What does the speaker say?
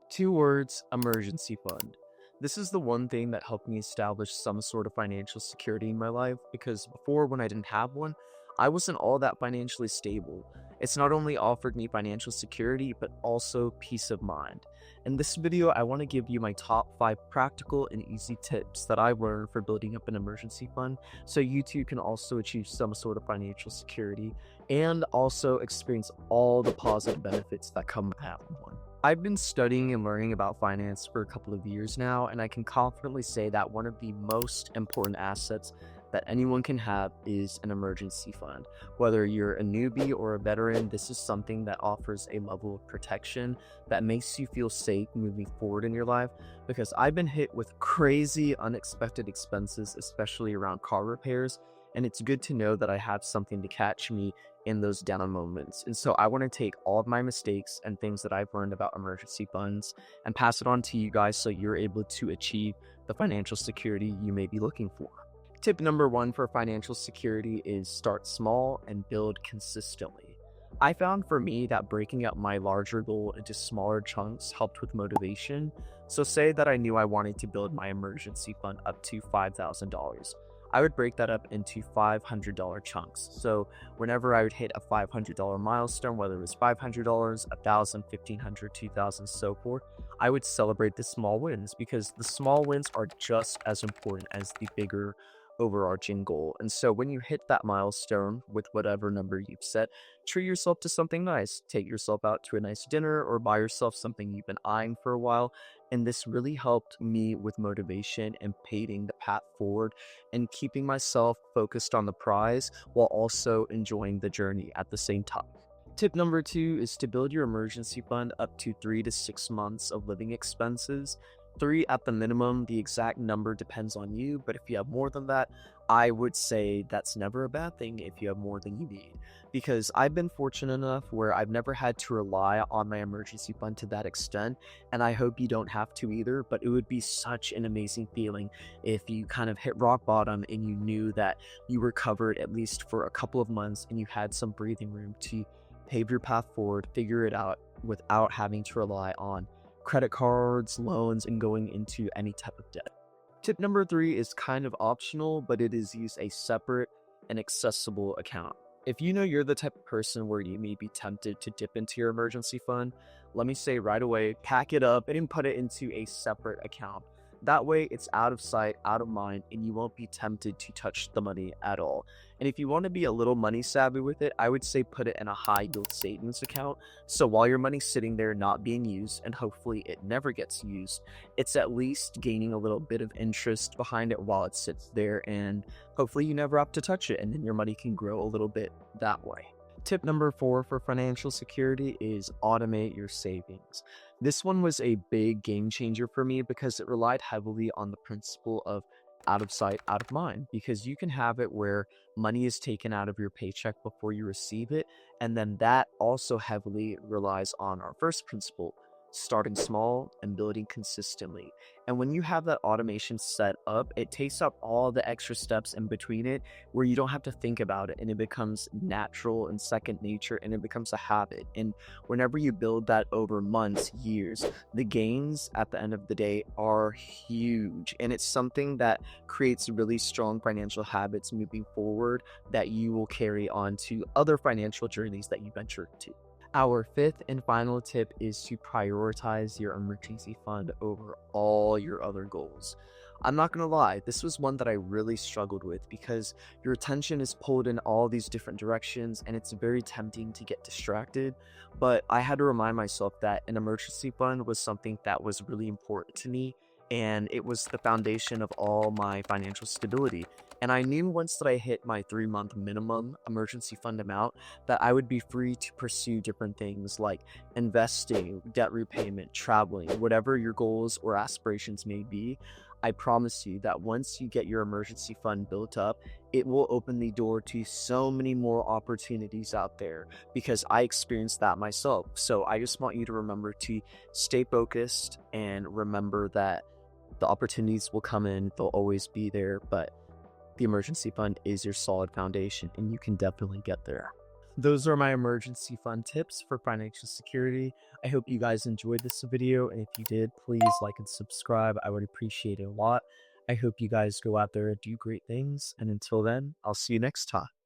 Two words, emergency fund. This is the one thing that helped me establish some sort of financial security in my life because before, when I didn't have one, I wasn't all that financially stable. It's not only offered me financial security, but also peace of mind. In this video, I want to give you my top 5 practical and easy tips that I've learned for building up an emergency fund so you too can also achieve some sort of financial security and also experience all the positive benefits that come with having one. I've been studying and learning about finance for a couple of years now, and I can confidently say that one of the most important assets that anyone can have is an emergency fund. Whether you're a newbie or a veteran, this is something that offers a level of protection that makes you feel safe moving forward in your life. Because I've been hit with crazy, unexpected expenses, especially around car repairs, and it's good to know that I have something to catch me in those down moments. And so I want to take all of my mistakes and things that I've learned about emergency funds and pass it on to you guys so you're able to achieve the financial security you may be looking for. Tip number 1 for financial security is start small and build consistently. I found for me that breaking up my larger goal into smaller chunks helped with motivation. So say that I knew I wanted to build my emergency fund up to $5,000. I would break that up into $500 chunks. So whenever I would hit a $500 milestone, whether it was $500, $1,000, $1,500, $2,000, so forth, I would celebrate the small wins because the small wins are just as important as the bigger overarching goal. And so when you hit that milestone with whatever number you've set, treat yourself to something nice. Take yourself out to a nice dinner or buy yourself something you've been eyeing for a while. And this really helped me with motivation and paving the path forward and keeping myself focused on the prize while also enjoying the journey at the same time. Tip number 2 is to build your emergency fund up to 3 to 6 months of living expenses. 3 at the minimum. The exact number depends on you, but if you have more than that, I would say that's never a bad thing if you have more than you need. Because I've been fortunate enough where I've never had to rely on my emergency fund to that extent, and I hope you don't have to either, but it would be such an amazing feeling if you kind of hit rock bottom and you knew that you were covered at least for a couple of months and you had some breathing room to pave your path forward, figure it out without having to rely on credit cards, loans, and going into any type of debt. Tip number 3 is kind of optional, but it is use a separate and accessible account. If you know you're the type of person where you may be tempted to dip into your emergency fund, let me say right away, pack it up and put it into a separate account. That way it's out of sight, out of mind, and you won't be tempted to touch the money at all. And if you want to be a little money savvy with it, I would say put it in a high yield savings account. So while your money's sitting there not being used, and hopefully it never gets used, it's at least gaining a little bit of interest behind it while it sits there, and hopefully you never have to touch it, and then your money can grow a little bit that way. Tip number 4 for financial security is automate your savings. This one was a big game changer for me because it relied heavily on the principle of out of sight, out of mind, because you can have it where money is taken out of your paycheck before you receive it. And then that also heavily relies on our first principle, starting small and building consistently. And when you have that automation set up, it takes up all the extra steps in between it where you don't have to think about it, and it becomes natural and second nature, and it becomes a habit. And whenever you build that over months, years, the gains at the end of the day are huge. And it's something that creates really strong financial habits moving forward that you will carry on to other financial journeys that you venture into. Our 5th and final tip is to prioritize your emergency fund over all your other goals. I'm not going to lie, this was one that I really struggled with because your attention is pulled in all these different directions and it's very tempting to get distracted. But I had to remind myself that an emergency fund was something that was really important to me, and it was the foundation of all my financial stability. And I knew once that I hit my 3-month minimum emergency fund amount that I would be free to pursue different things like investing, debt repayment, traveling, whatever your goals or aspirations may be. I promise you that once you get your emergency fund built up, it will open the door to so many more opportunities out there because I experienced that myself. So I just want you to remember to stay focused and remember that the opportunities will come in, they'll always be there, but the emergency fund is your solid foundation and you can definitely get there. those are my emergency fund tips for financial security. I hope you guys enjoyed this video, and if you did, please like and subscribe. I would appreciate it a lot. I hope you guys go out there and do great things, and until then, I'll see you next time.